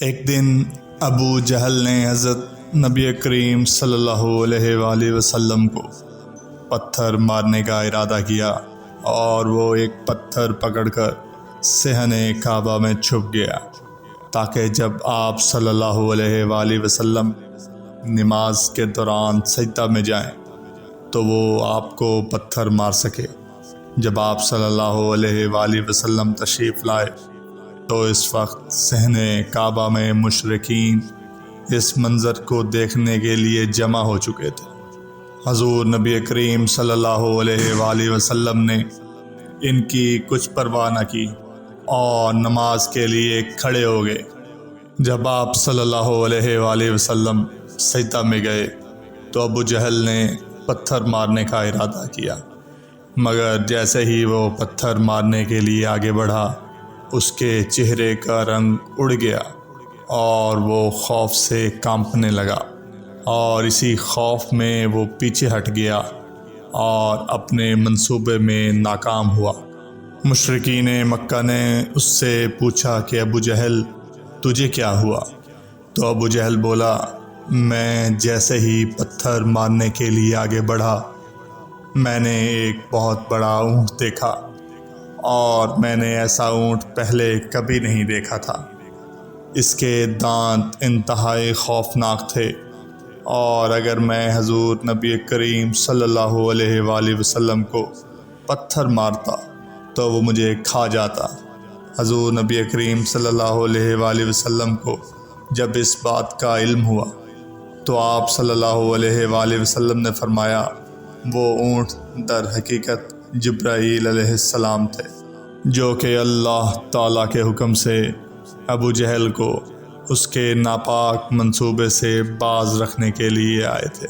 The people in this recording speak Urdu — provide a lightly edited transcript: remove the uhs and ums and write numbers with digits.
ایک دن ابو جہل نے حضرت نبی کریم صلی اللہ علیہ وآلہ وسلم کو پتھر مارنے کا ارادہ کیا اور وہ ایک پتھر پکڑ کر صحن کعبہ میں چھپ گیا تاکہ جب آپ صلی اللہ علیہ وآلہ وسلم نماز کے دوران سجدہ میں جائیں تو وہ آپ کو پتھر مار سکے۔ جب آپ صلی اللہ علیہ وآلہ وسلم تشریف لائے تو اس وقت صحن کعبہ میں مشرکین اس منظر کو دیکھنے کے لیے جمع ہو چکے تھے۔ حضور نبی کریم صلی اللہ علیہ وآلہ وسلم نے ان کی کچھ پرواہ نہ کی اور نماز کے لیے کھڑے ہو گئے۔ جب آپ صلی اللہ علیہ وآلہ وسلم سجدہ میں گئے تو ابو جہل نے پتھر مارنے کا ارادہ کیا، مگر جیسے ہی وہ پتھر مارنے کے لیے آگے بڑھا اس کے چہرے کا رنگ اڑ گیا اور وہ خوف سے کانپنے لگا، اور اسی خوف میں وہ پیچھے ہٹ گیا اور اپنے منصوبے میں ناکام ہوا۔ مشرکین مکہ نے اس سے پوچھا کہ ابو جہل تجھے کیا ہوا؟ تو ابو جہل بولا، میں جیسے ہی پتھر مارنے کے لیے آگے بڑھا میں نے ایک بہت بڑا اونٹ دیکھا، اور میں نے ایسا اونٹ پہلے کبھی نہیں دیکھا تھا۔ اس کے دانت انتہائی خوفناک تھے، اور اگر میں حضور نبی کریم صلی اللہ علیہ وآلہ وسلم کو پتھر مارتا تو وہ مجھے کھا جاتا۔ حضور نبی کریم صلی اللہ علیہ وآلہ وسلم کو جب اس بات کا علم ہوا تو آپ صلی اللہ علیہ وآلہ وسلم نے فرمایا، وہ اونٹ در حقیقت جبرائیل علیہ السلام تھے، جو کہ اللہ تعالیٰ کے حکم سے ابو جہل کو اس کے ناپاک منصوبے سے باز رکھنے کے لیے آئے تھے۔